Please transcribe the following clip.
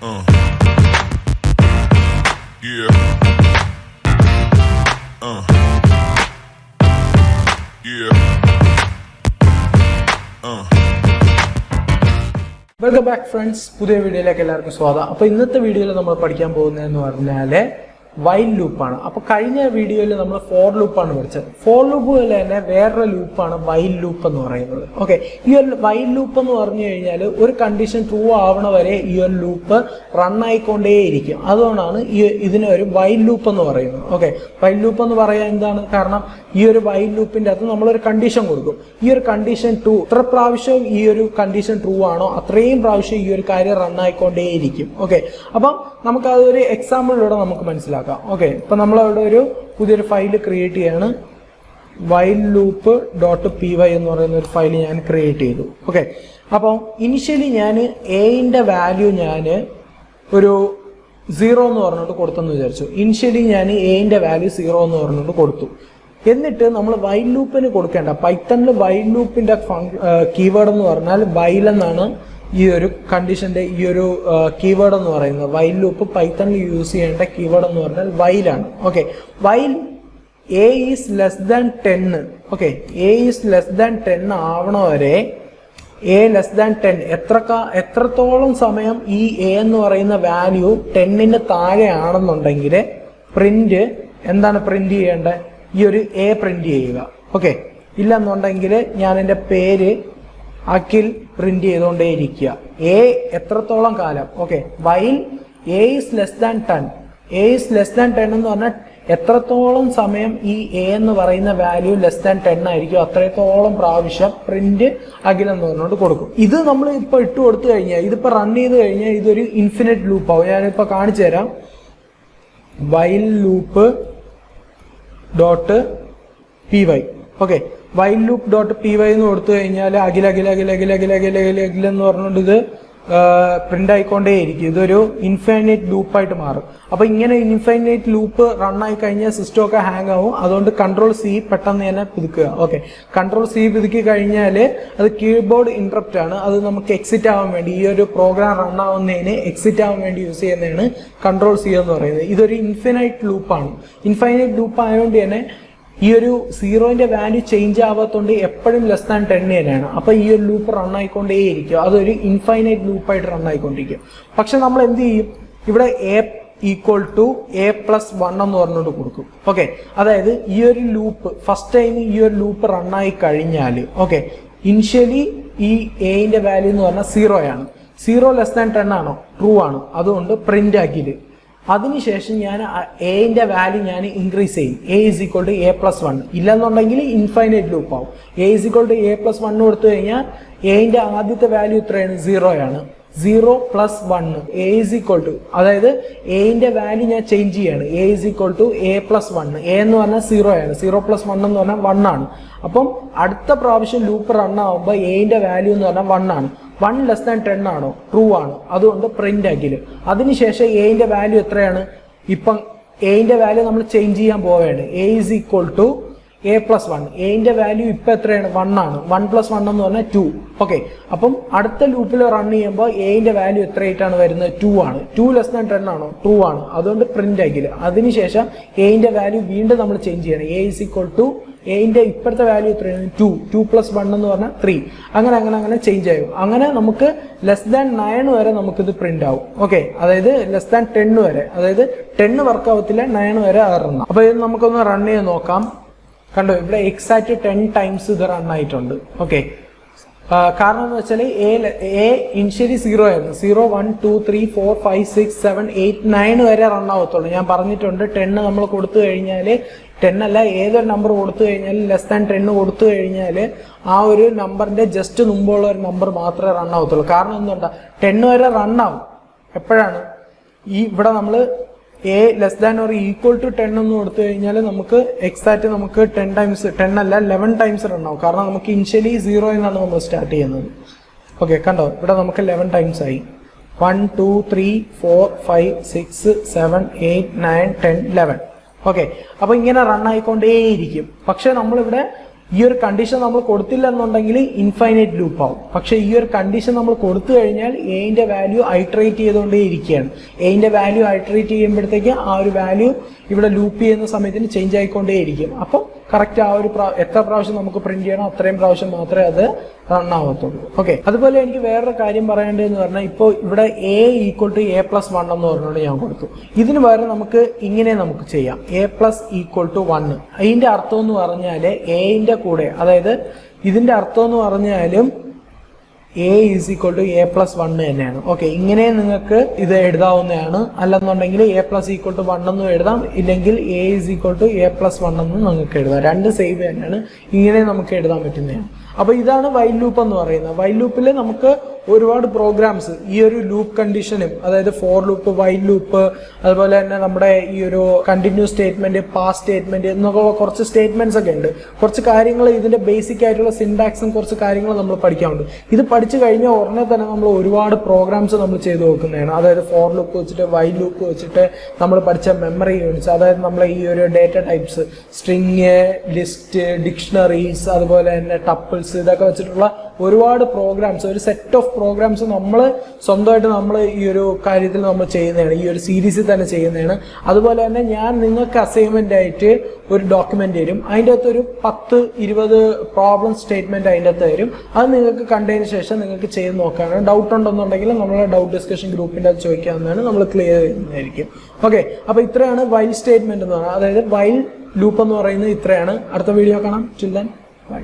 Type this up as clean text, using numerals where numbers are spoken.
Yeah. Yeah. Welcome back friends, പുതിയ വീഡിയോയിലേക്ക് എല്ലാവർക്കും സ്വാഗതം. അപ്പോൾ ഇന്നത്തെ വീഡിയോയിൽ നമ്മൾ പഠിക്കാൻ പോകുന്നതെന്ന് പറഞ്ഞാൽ വൈൽ ലൂപ്പാണ്. അപ്പോൾ കഴിഞ്ഞ വീഡിയോയിൽ നമ്മൾ ഫോർ ലൂപ്പാണ് പഠിച്ചത്. ഫോർ ലൂപ്പ് പോലെ തന്നെ വേറൊരു ലൂപ്പാണ് വൈൽ ലൂപ്പ് എന്ന് പറയുന്നത്. ഓക്കെ, ഈ ഒരു വൈൽ ലൂപ്പ് എന്ന് പറഞ്ഞു കഴിഞ്ഞാൽ ഒരു കണ്ടീഷൻ ട്രൂ ആവണ വരെ ഈ ഒരു ലൂപ്പ് റൺ ആയിക്കൊണ്ടേയിരിക്കും. അതുകൊണ്ടാണ് ഇതിനെ ഒരു വൈൽ ലൂപ്പ് എന്ന് പറയുന്നത്. ഓക്കെ, വൈൽ ലൂപ്പ് എന്ന് പറയാൻ എന്താണ് കാരണം, ഈ ഒരു വൈൽ ലൂപ്പിന്റെ അകത്ത് നമ്മളൊരു കണ്ടീഷൻ കൊടുക്കും. ഈ ഒരു കണ്ടീഷൻ ട്രൂ, എത്ര പ്രാവശ്യം ഈ ഒരു കണ്ടീഷൻ ട്രൂ ആണോ അത്രയും പ്രാവശ്യം ഈ ഒരു കാര്യം റൺ ആയിക്കൊണ്ടേയിരിക്കും. ഓക്കെ, അപ്പം നമുക്ക് അതൊരു എക്സാമ്പിളിലൂടെ നമുക്ക് മനസ്സിലാക്കാം. ഓക്കെ, ഇപ്പൊ നമ്മളവിടെ ഒരു പുതിയൊരു ഫയൽ ക്രിയേറ്റ് ചെയ്യാണ്. വൈൽ ലൂപ്പ് .py എന്ന് പറയുന്ന ഒരു ഫയൽ ഞാൻ ക്രിയേറ്റ് ചെയ്തു. ഓക്കെ, അപ്പം ഇനിഷ്യലി ഞാൻ എന്റെ വാല്യൂ ഞാൻ ഒരു 0 എന്ന് പറഞ്ഞിട്ട് കൊടുത്തെന്ന് വിചാരിച്ചു. ഇനിഷ്യലി ഞാൻ എന്റെ വാല്യൂ 0 എന്ന് പറഞ്ഞിട്ട് കൊടുത്തു. എന്നിട്ട് നമ്മൾ വൈൽ ലൂപ്പിന് കൊടുക്കേണ്ട പൈത്തണിൽ വൈൽ ലൂപ്പിന്റെ കീവേഡ് എന്ന് പറഞ്ഞാൽ വൈൽ എന്നാണ് ഈ ഒരു കണ്ടീഷന്റെ ഈ ഒരു കീവേഡ് എന്ന് പറയുന്നത്. വൈൽ ലൂപ്പ് പൈത്തണിൽ യൂസ് ചെയ്യേണ്ട കീവേഡ് എന്ന് പറഞ്ഞാൽ വൈലാണ്. Okay, while A is less than 10. Okay, A is less than 10 ആവണ വരെ എ ലെസ് ദാൻ 10 എത്രത്തോളം സമയം ഈ എ എന്ന് പറയുന്ന വാല്യൂ 10ന് താഴെ ആണെന്നുണ്ടെങ്കിൽ പ്രിന്റ് എന്താണ് പ്രിന്റ് ചെയ്യേണ്ടത്? ഈ ഒരു എ പ്രിന്റ് ചെയ്യുക. ഓക്കെ, ഇല്ലെന്നുണ്ടെങ്കിൽ ഞാൻ എൻ്റെ പേര് അഖിൽ പ്രിന്റ് ചെയ്തുകൊണ്ടേ ഇരിക്കുക. എ എത്രത്തോളം കാലം? Okay, while A is less than 10. A is less than 10 എന്ന് പറഞ്ഞാൽ എത്രത്തോളം സമയം ഈ എ എന്ന് പറയുന്ന വാല്യൂ ലെസ് ദാൻ 10 ആയിരിക്കും അത്രത്തോളം പ്രാവശ്യം പ്രിന്റ് അഖിൽ എന്ന് പറഞ്ഞുകൊണ്ട് കൊടുക്കും. ഇത് നമ്മൾ ഇപ്പൊ ഇട്ട് കൊടുത്തു കഴിഞ്ഞാൽ, ഇതിപ്പോ റൺ ചെയ്ത് കഴിഞ്ഞാൽ ഇതൊരു ഇൻഫിനിറ്റ് ലൂപ്പ് ആവും. ഞാനിപ്പോ കാണിച്ചു തരാം. While loop .py. Okay, while loop .py എന്ന് കൊടുത്തു കഴിഞ്ഞാൽ അഖിൽ എന്ന് പറഞ്ഞുകൊണ്ട് ഇത് പ്രിന്റ് ആയിക്കൊണ്ടേയിരിക്കും. ഇതൊരു ഇൻഫൈനൈറ്റ് ലൂപ്പായിട്ട് മാറും. അപ്പൊ ഇങ്ങനെ ഇൻഫൈനൈറ്റ് ലൂപ്പ് റൺ ആയി കഴിഞ്ഞാൽ സിസ്റ്റം ഒക്കെ ഹാങ് ആവും. അതുകൊണ്ട് Ctrl+C പെട്ടെന്ന് തന്നെ പുതുക്കുക. ഓക്കെ, Ctrl+C പുതുക്കി കഴിഞ്ഞാൽ അത് കീബോർഡ് ഇന്ററപ്റ്റ് ആണ്. അത് നമുക്ക് എക്സിറ്റ് ആവാൻ വേണ്ടി, ഈ ഒരു പ്രോഗ്രാം റൺ ആവുന്നതിന് എക്സിറ്റ് ആവാൻ വേണ്ടി യൂസ് ചെയ്യുന്നതാണ് Ctrl+C എന്ന് പറയുന്നത്. ഇതൊരു ഇൻഫൈനൈറ്റ് ലൂപ്പാണ്. ഇൻഫൈനൈറ്റ് ലൂപ്പ് ആയതുകൊണ്ട് തന്നെ ഈ ഒരു 0ന്റെ വാല്യൂ ചേഞ്ച് ആവാത്തതുകൊണ്ട് എപ്പോഴും ലെസ് ദാൻ 10 തന്നെയാണ്. അപ്പൊ ഈ ഒരു ലൂപ്പ് റൺ ആയിക്കൊണ്ടേയിരിക്കും. അതൊരു ഇൻഫൈനൈറ്റ് ലൂപ്പായിട്ട് റൺ ആയിക്കൊണ്ടിരിക്കും. പക്ഷെ നമ്മൾ എന്ത് ചെയ്യും? ഇവിടെ എ ഈക്വൽ ടു a+1 എന്ന് പറഞ്ഞുകൊണ്ട് കൊടുക്കും. ഓക്കെ, അതായത് ഈ ഒരു ലൂപ്പ് ഫസ്റ്റ് ടൈം ഈ ഒരു ലൂപ്പ് റൺ ആയി കഴിഞ്ഞാൽ, ഓക്കെ, ഇനിഷ്യലി ഈ എന്റെ വാല്യൂ എന്ന് പറഞ്ഞാൽ 0 ആണ്. 0 ലെസ് ദാൻ 10 ആണോ? ട്രൂ ആണ്. അതുകൊണ്ട് പ്രിന്റ് ആക്കിയത്. അതിനുശേഷം ഞാൻ എന്റെ വാല്യൂ ഞാൻ ഇൻക്രീസ് ചെയ്യും. A is equal to a+1. ഇല്ലെന്നുണ്ടെങ്കിൽ ഇൻഫൈനൈറ്റ് ലൂപ്പ് ആവും. A is equal to a+1 കൊടുത്തു കഴിഞ്ഞാൽ എന്റെ ആദ്യത്തെ വാല്യൂ എത്രയാണ്? 0 ആണ്. 0+1 എ ഈസ് ഈക്വൽ ടു, അതായത് എന്റെ വാല്യൂ ഞാൻ ചേഞ്ച് ചെയ്യാണ്. A is equal to a+1. A എന്ന് പറഞ്ഞാൽ 0 ആണ്. 0+1 എന്ന് പറഞ്ഞാൽ 1 ആണ്. അപ്പം അടുത്ത പ്രാവശ്യം ലൂപ്പ് റൺ ആവുമ്പോൾ എന്റെ വാല്യൂ എന്ന് പറഞ്ഞാൽ 1 ആണ്. 1 ലെസ് ദാൻ 10 ആണോ? ട്രൂ ആണ്. അതുകൊണ്ട് പ്രിന്റ് ആക്കില്. അതിനുശേഷം എന്റെ വാല്യൂ എത്രയാണ്? ഇപ്പം എന്റെ വാല്യൂ നമ്മൾ ചേഞ്ച് ചെയ്യാൻ പോവുകയാണ്. A is equal to a+1. എന്റെ വാല്യൂ ഇപ്പൊ എത്രയാണ്? 1 ആണ്. 1+1 എന്ന് പറഞ്ഞാൽ 2. ഓക്കെ, അപ്പം അടുത്ത ലൂപ്പിൽ റൺ ചെയ്യുമ്പോൾ എന്റെ വാല്യൂ എത്രയായിട്ടാണ് വരുന്നത്? 2 ആണ്. 2 ലെസ് ദാൻ 10 ആണോ? ട്രൂ ആണ്. അതുകൊണ്ട് പ്രിന്റ് ആക്കില്ല. അതിനുശേഷം എന്റെ വാല്യൂ വീണ്ടും നമ്മൾ ചേഞ്ച് ചെയ്യണം. എ ഈസ് ഈക്വൽ ടു എന്റെ ഇപ്പോഴത്തെ വാല്യൂ എത്രയാണ്? 2. 2+1 എന്ന് പറഞ്ഞാൽ 3. അങ്ങനെ ചേഞ്ച് ആകും. അങ്ങനെ നമുക്ക് ലെസ് ദാൻ 9 വരെ നമുക്കിത് പ്രിന്റ് ആവും. ഓക്കെ, അതായത് ലെസ് ദാൻ 10 വരെ, അതായത് 10 വർക്ക് ആവത്തില്ല, 9 വരെ റൺ. അപ്പൊ ഇത് നമുക്കൊന്ന് റൺ ചെയ്ത് നോക്കാം. കണ്ടോ, ഇവിടെ എക്സാക്ട് 10 ടൈംസ് ഇത് റൺ ആയിട്ടുണ്ട്. ഓക്കെ, കാരണം എന്ന് വെച്ചാൽ എ ഇനിഷ്യലി 0 ആയിരുന്നു. 0, 1, 2, 3, 4, 5, 6, 7, 8, 9 വരെ റൺ ആവത്തുള്ളൂ. ഞാൻ പറഞ്ഞിട്ടുണ്ട് 10 നമ്മൾ കൊടുത്തു കഴിഞ്ഞാൽ, 10 അല്ല ഏതൊരു നമ്പർ കൊടുത്തു കഴിഞ്ഞാൽ ലെസ് ദാൻ 10 കൊടുത്തു കഴിഞ്ഞാൽ ആ ഒരു നമ്പറിന്റെ ജസ്റ്റ് മുമ്പുള്ള ഒരു നമ്പർ മാത്രമേ റൺ ആവത്തുള്ളൂ. കാരണം എന്തുകൊണ്ടാ? 10 വരെ റൺ ആവും. എപ്പോഴാണ്? ഇവിടെ നമ്മൾ A less than or equal to 10 എന്ന് കൊടുത്തു കഴിഞ്ഞാൽ നമുക്ക് എക്സാക്ട് നമുക്ക് 10 ടൈംസ്, 10 അല്ല 11 ടൈംസ് റൺ ആവും. കാരണം നമുക്ക് ഇനിഷ്യലി 0 എന്നാണ് നമ്മൾ സ്റ്റാർട്ട് ചെയ്യുന്നത്. ഓക്കെ, കണ്ടോ, ഇവിടെ നമുക്ക് 11 ടൈംസ് ആയി. 1, 2, 3, 4, 5, 6, 7, 8, 9, 10, 11. ഓക്കെ, അപ്പൊ ഇങ്ങനെ റൺ ആയിക്കൊണ്ടേയിരിക്കും. പക്ഷെ നമ്മളിവിടെ ഈ ഒരു കണ്ടീഷൻ നമ്മൾ കൊടുത്തില്ല എന്നുണ്ടെങ്കിൽ ഇൻഫൈനൈറ്റ് ലൂപ്പ് ആവും. പക്ഷെ ഈ ഒരു കണ്ടീഷൻ നമ്മൾ കൊടുത്തു കഴിഞ്ഞാൽ എന്റെ വാല്യൂ ഐട്രേറ്റ് ചെയ്തുകൊണ്ടേ ഇരിക്കുകയാണ്. എന്റെ വാല്യൂ ഐട്രേറ്റ് ചെയ്യുമ്പോഴത്തേക്ക് ആ ഒരു വാല്യൂ ഇവിടെ ലൂപ്പ് ചെയ്യുന്ന സമയത്തിന് ചേഞ്ച് ആയിക്കൊണ്ടേ ഇരിക്കും. അപ്പം കറക്റ്റ് ആ ഒരു എത്ര പ്രാവശ്യം നമുക്ക് പ്രിന്റ് ചെയ്യണം അത്രയും പ്രാവശ്യം മാത്രമേ അത് റൺ ആവത്തുള്ളൂ. ഓക്കെ, അതുപോലെ എനിക്ക് വേറൊരു കാര്യം പറയേണ്ടതെന്ന് പറഞ്ഞാൽ ഇപ്പോൾ ഇവിടെ a ഈക്വൽ ടു a+1 എന്ന് പറഞ്ഞുകൊണ്ട് ഞാൻ കൊടുത്തു. ഇതിന് പകരം നമുക്ക് ഇങ്ങനെ നമുക്ക് ചെയ്യാം, a+=1. അതിന്റെ അർത്ഥം എന്ന് പറഞ്ഞാൽ എന്റെ കൂടെ, അതായത് ഇതിന്റെ അർത്ഥം എന്ന് പറഞ്ഞാലും a = a+1 തന്നെയാണ്. ഓക്കെ, ഇങ്ങനെ നിങ്ങൾക്ക് ഇത് എഴുതാവുന്നതാണ്. അല്ലെന്നുണ്ടെങ്കിൽ a+=1 എന്നും എഴുതാം, ഇല്ലെങ്കിൽ a = a+1 എന്നും നിങ്ങൾക്ക് എഴുതാം. രണ്ട് സെയിം തന്നെയാണ്, ഇങ്ങനെ നമുക്ക് എഴുതാൻ പറ്റുന്നതാണ്. അപ്പൊ ഇതാണ് വൈൽ ലൂപ്പ് എന്ന് പറയുന്നത്. വൈൽ ലൂപ്പിൽ നമുക്ക് ഒരുപാട് പ്രോഗ്രാംസ് ഈ ഒരു ലൂപ്പ് കണ്ടീഷനും, അതായത് ഫോർ ലൂപ്പ്, വൈൽ ലൂപ്പ്, അതുപോലെ തന്നെ നമ്മുടെ ഈ ഒരു കണ്ടിന്യൂസ് സ്റ്റേറ്റ്മെന്റ്, പാസ് സ്റ്റേറ്റ്മെന്റ് എന്നൊക്കെ കുറച്ച് സ്റ്റേറ്റ്മെന്റ്സ് ഒക്കെ ഉണ്ട്. കുറച്ച് കാര്യങ്ങൾ ഇതിന്റെ ബേസിക് ആയിട്ടുള്ള സിൻടാക്സും കുറച്ച് കാര്യങ്ങൾ നമ്മൾ പഠിക്കാറുണ്ട്. ഇത് പഠിച്ചു കഴിഞ്ഞാൽ ഉടനെ തന്നെ നമ്മൾ ഒരുപാട് പ്രോഗ്രാംസ് നമ്മൾ ചെയ്ത് നോക്കുന്നതാണ്. അതായത് ഫോർ ലൂപ്പ് വെച്ചിട്ട്, വൈൽ ലൂപ്പ് വെച്ചിട്ട് നമ്മൾ പഠിച്ച മെമ്മറി യൂണിറ്റ്സ്, അതായത് നമ്മളെ ഈ ഒരു data types, string, list, dictionaries, അതുപോലെ തന്നെ ടപ്പിൾസ്, ഇതൊക്കെ വെച്ചിട്ടുള്ള ഒരുപാട് പ്രോഗ്രാംസ്, ഒരു സെറ്റ് ഓഫ് പ്രോഗ്രാംസ് നമ്മൾ സ്വന്തമായിട്ട് നമ്മൾ ഈ ഒരു കാര്യത്തിൽ നമ്മൾ ചെയ്യുന്നതാണ്, ഈ ഒരു സീരീസിൽ തന്നെ ചെയ്യുന്നതാണ്. അതുപോലെ തന്നെ ഞാൻ നിങ്ങൾക്ക് അസൈൻമെന്റ് ആയിട്ട് ഒരു ഡോക്യുമെന്റ് തരും, അതിൻ്റെ അകത്ത് ഒരു 10-20 പ്രോബ്ലം സ്റ്റേറ്റ്മെന്റ് അതിൻ്റെ അകത്ത് തരും. അത് നിങ്ങൾക്ക് കണ്ടതിന് ശേഷം നിങ്ങൾക്ക് ചെയ്ത് നോക്കാനാണ്. ഡൗട്ട് ഉണ്ടെന്നുണ്ടെങ്കിൽ നമ്മളെ ഡൗട്ട് ഡിസ്കഷൻ ഗ്രൂപ്പിൻ്റെ അത് ചോദിക്കാവുന്നതാണ്, നമ്മൾ ക്ലിയർ ചെയ്യുന്നതായിരിക്കും. ഓക്കെ, അപ്പോൾ ഇത്രയാണ് വൈൽ സ്റ്റേറ്റ്മെന്റ് എന്ന് പറയുന്നത്, അതായത് വൈൽ ലൂപ്പ് എന്ന് പറയുന്നത് ഇത്രയാണ്. അടുത്ത വീഡിയോ കാണാം. ചിൽ ദെൻ, ബൈ.